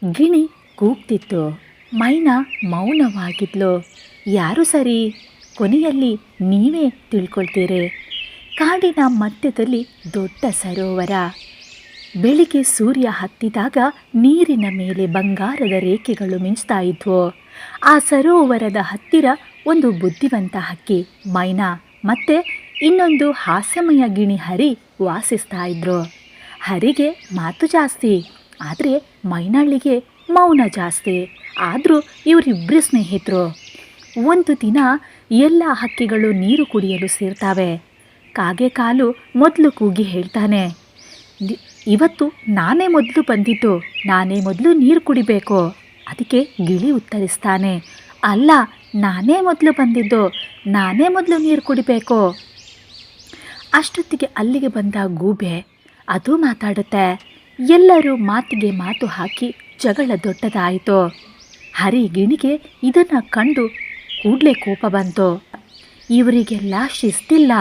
ಗಿಣಿ ಕೂಗ್ತಿತ್ತು. ಮೈನಾ ಮೌನವಾಗಿದ್ಲು. ಯಾರು ಸರಿ? ಕೊನೆಯಲ್ಲಿ ನೀವೇ ತಿಳ್ಕೊಳ್ತೀರಿ. ಕಾಡಿನ ಮಧ್ಯದಲ್ಲಿ ದೊಡ್ಡ ಸರೋವರ. ಬೆಳಿಗ್ಗೆ ಸೂರ್ಯ ಹತ್ತಿದಾಗ ನೀರಿನ ಮೇಲೆ ಬಂಗಾರದ ರೇಖೆಗಳು ಮಿಂಚ್ತಾ ಇದ್ವು. ಆ ಸರೋವರದ ಹತ್ತಿರ ಒಂದು ಬುದ್ಧಿವಂತ ಹಕ್ಕಿ ಮೈನಾ ಮತ್ತೆ ಇನ್ನೊಂದು ಹಾಸ್ಯಮಯ ಗಿಣಿ ಹರಿ ವಾಸಿಸ್ತಾ ಇದ್ರು. ಹರಿಗೆ ಮಾತು ಜಾಸ್ತಿ, ಆದರೆ ಮೈನಾಳಿಗೆ ಮೌನ ಜಾಸ್ತಿ. ಆದರೂ ಇವರಿಬ್ಬರು ಸ್ನೇಹಿತರು. ಒಂದು ದಿನ ಎಲ್ಲ ಹಕ್ಕಿಗಳು ನೀರು ಕುಡಿಯಲು ಸೇರ್ತಾವೆ. ಕಾಗೆ ಕಾಲು ಮೊದಲು ಕೂಗಿ ಹೇಳ್ತಾನೆ, ಇವತ್ತು ನಾನೇ ಮೊದಲು ಬಂದಿದ್ದು, ನಾನೇ ಮೊದಲು ನೀರು ಕುಡಿಬೇಕು. ಅದಕ್ಕೆ ಗಿಳಿ ಉತ್ತರಿಸ್ತಾನೆ, ಅಲ್ಲ, ನಾನೇ ಮೊದಲು ಬಂದಿದ್ದು, ನಾನೇ ಮೊದಲು ನೀರು ಕುಡಿಬೇಕು. ಅಷ್ಟೊತ್ತಿಗೆ ಅಲ್ಲಿಗೆ ಬಂದ ಗೂಬೆ ಅದು ಮಾತಾಡುತ್ತೆ. ಎಲ್ಲರೂ ಮಾತಿಗೆ ಮಾತು ಹಾಕಿ ಜಗಳ ದೊಡ್ಡದಾಯಿತು. ಹರಿ ಗಿಣಿಗೆ ಇದನ್ನು ಕಂಡು ಕೂಡಲೇ ಕೋಪ ಬಂತು. ಇವರಿಗೆಲ್ಲ ಶಿಸ್ತಿಲ್ಲ,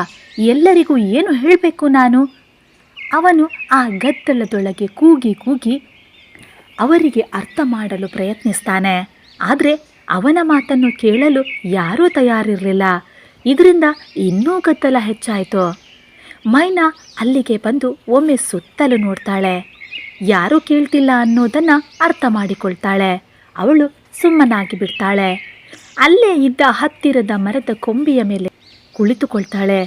ಎಲ್ಲರಿಗೂ ಏನು ಹೇಳಬೇಕು ನಾನು? ಅವನು ಆ ಗದ್ದಲದೊಳಗೆ ಕೂಗಿ ಕೂಗಿ ಅವರಿಗೆ ಅರ್ಥ ಮಾಡಲು ಪ್ರಯತ್ನಿಸ್ತಾನೆ. ಆದರೆ ಅವನ ಮಾತನ್ನು ಕೇಳಲು ಯಾರೂ ತಯಾರಿರಲಿಲ್ಲ. ಇದರಿಂದ ಇನ್ನೂ ಗದ್ದಲ ಹೆಚ್ಚಾಯಿತು. ಮೈನಾ ಅಲ್ಲಿಗೆ ಬಂದು ಒಮ್ಮೆ ಸುತ್ತಲೂ ನೋಡ್ತಾಳೆ. ಯಾರೂ ಕೇಳ್ತಿಲ್ಲ ಅನ್ನೋದನ್ನು ಅರ್ಥ ಮಾಡಿಕೊಳ್ತಾಳೆ. ಅವಳು ಸುಮ್ಮನಾಗಿ ಬಿಡ್ತಾಳೆ. ಅಲ್ಲೇ ಇದ್ದ ಹತ್ತಿರದ ಮರದ ಕೊಂಬೆಯ ಮೇಲೆ ಕುಳಿತುಕೊಳ್ತಾಳೆ.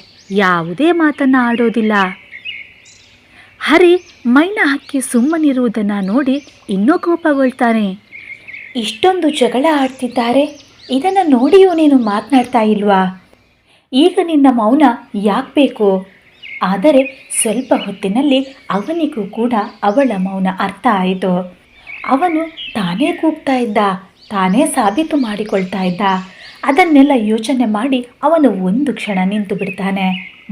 ಯಾವುದೇ ಮಾತನ್ನು ಆಡೋದಿಲ್ಲ. ಹರಿ ಮೈನಾ ಹಕ್ಕಿ ಸುಮ್ಮನಿರುವುದನ್ನು ನೋಡಿ ಇನ್ನೂ ಕೋಪಗೊಳ್ತಾನೆ. ಇಷ್ಟೊಂದು ಜಗಳ ಆಡ್ತಿದ್ದಾರೆ, ಇದನ್ನು ನೋಡಿಯೂ ನೀನು ಮಾತನಾಡ್ತಾ ಇಲ್ವಾ? ಈಗ ನಿನ್ನ ಮೌನ ಯಾಕೆ ಬೇಕು? ಆದರೆ ಸ್ವಲ್ಪ ಹೊತ್ತಿನಲ್ಲಿ ಅವನಿಗೂ ಕೂಡ ಅವಳ ಮೌನ ಅರ್ಥ ಆಯಿತು. ಅವನು ತಾನೇ ಕೂಗ್ತಾ ಇದ್ದ, ತಾನೇ ಸಾಬೀತು ಮಾಡಿಕೊಳ್ತಾ ಇದ್ದ. ಅದನ್ನೆಲ್ಲ ಯೋಚನೆ ಮಾಡಿ ಅವನು ಒಂದು ಕ್ಷಣ ನಿಂತು ಬಿಡ್ತಾನೆ,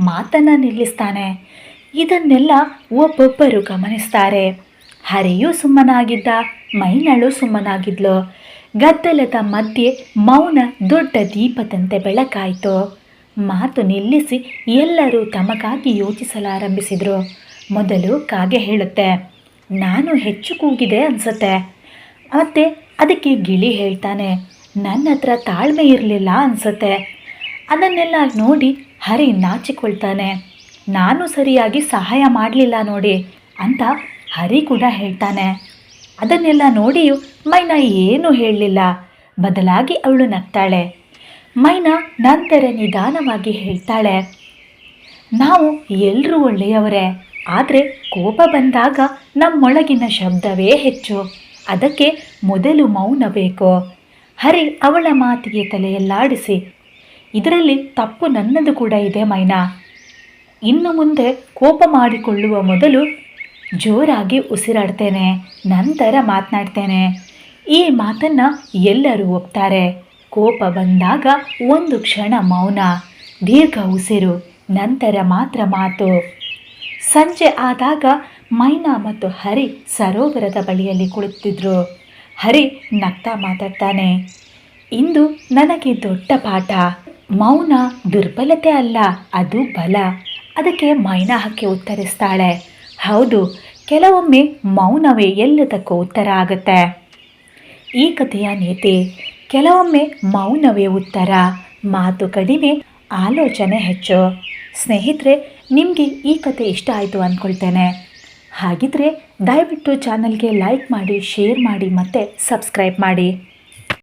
ಮಾತನ್ನು ನಿಲ್ಲಿಸ್ತಾನೆ. ಇದನ್ನೆಲ್ಲ ಒಬ್ಬೊಬ್ಬರು ಗಮನಿಸ್ತಾರೆ. ಹರಿಯೂ ಸುಮ್ಮನಾಗಿದ್ದ, ಮೈನಾಳು ಸುಮ್ಮನಾಗಿದ್ಲು. ಗದ್ದಲದ ಮಧ್ಯೆ ಮೌನ ದೊಡ್ಡ ದೀಪದಂತೆ ಬೆಳಕಾಯಿತು. ಮಾತು ನಿಲ್ಲಿಸಿ ಎಲ್ಲರೂ ತಮಗಾಗಿ ಯೋಚಿಸಲಾರಂಭಿಸಿದರು. ಮೊದಲು ಕಾಗೆ ಹೇಳುತ್ತೆ, ನಾನು ಹೆಚ್ಚು ಕೂಗಿದೆ ಅನಿಸುತ್ತೆ. ಮತ್ತು ಅದಕ್ಕೆ ಗಿಳಿ ಹೇಳ್ತಾನೆ, ನನ್ನ ಹತ್ರ ತಾಳ್ಮೆ ಇರಲಿಲ್ಲ ಅನಿಸುತ್ತೆ. ಅದನ್ನೆಲ್ಲ ನೋಡಿ ಹರಿ ನಾಚಿಕೊಳ್ತಾನೆ, ನಾನು ಸರಿಯಾಗಿ ಸಹಾಯ ಮಾಡಲಿಲ್ಲ ನೋಡಿ ಅಂತ ಹರಿ ಕೂಡ ಹೇಳ್ತಾನೆ. ಅದನ್ನೆಲ್ಲ ನೋಡಿಯೂ ಮೈನಾ ಏನೂ ಹೇಳಲಿಲ್ಲ, ಬದಲಾಗಿ ಅವಳು ನಗ್ತಾಳೆ. ಮೈನಾ ನಂತರ ನಿಧಾನವಾಗಿ ಹೇಳ್ತಾಳೆ, ನಾವು ಎಲ್ಲರೂ ಒಳ್ಳೆಯವರೇ, ಆದರೆ ಕೋಪ ಬಂದಾಗ ನಮ್ಮೊಳಗಿನ ಶಬ್ದವೇ ಹೆಚ್ಚು. ಅದಕ್ಕೆ ಮೊದಲು ಮೌನ ಬೇಕು. ಹರಿ ಅವಳ ಮಾತಿಗೆ ತಲೆಯಲ್ಲಾಡಿಸಿ, ಇದರಲ್ಲಿ ತಪ್ಪು ನನ್ನದು ಕೂಡ ಇದೆ ಮೈನಾ. ಇನ್ನು ಮುಂದೆ ಕೋಪ ಮಾಡಿಕೊಳ್ಳುವ ಮೊದಲು ಜೋರಾಗಿ ಉಸಿರಾಡ್ತೇನೆ, ನಂತರ ಮಾತನಾಡ್ತೇನೆ. ಈ ಮಾತನ್ನು ಎಲ್ಲರೂ ಒಪ್ತಾರೆ. ಕೋಪ ಬಂದಾಗ ಒಂದು ಕ್ಷಣ ಮೌನ, ದೀರ್ಘ ಉಸಿರು, ನಂತರ ಮಾತ್ರ ಮಾತು. ಸಂಜೆ ಆದಾಗ ಮೈನಾ ಮತ್ತು ಹರಿ ಸರೋವರದ ಬಳಿಯಲ್ಲಿ ಕುಳಿತಿದ್ರು. ಹರಿ ನಗ್ತಾ ಮಾತಾಡ್ತಾನೆ, ಇಂದು ನನಗೆ ದೊಡ್ಡ ಪಾಠ. ಮೌನ ದುರ್ಬಲತೆ ಅಲ್ಲ, ಅದು ಬಲ. ಅದಕ್ಕೆ ಮೈನಾ ಹಕ್ಕಿ ಉತ್ತರಿಸ್ತಾಳೆ, ಹೌದು, ಕೆಲವೊಮ್ಮೆ ಮೌನವೇ ಎಲ್ಲದಕ್ಕೂ ಉತ್ತರ ಆಗುತ್ತೆ. ಈ ಕಥೆಯ ನೀತಿ, ಕೆಲವೊಮ್ಮೆ ಮೌನವೇ ಉತ್ತರ, ಮಾತು ಕಡಿಮೆ, ಆಲೋಚನೆ ಹೆಚ್ಚು. ಸ್ನೇಹಿತರೆ, ನಿಮಗೆ ಈ ಕಥೆ ಇಷ್ಟ ಆಯಿತು ಅಂದ್ಕೊಳ್ತೇನೆ. ಹಾಗಿದ್ರೆ ದಯವಿಟ್ಟು ಚಾನಲ್ಗೆ ಲೈಕ್ ಮಾಡಿ, ಶೇರ್ ಮಾಡಿ ಮತ್ತು ಸಬ್ಸ್ಕ್ರೈಬ್ ಮಾಡಿ.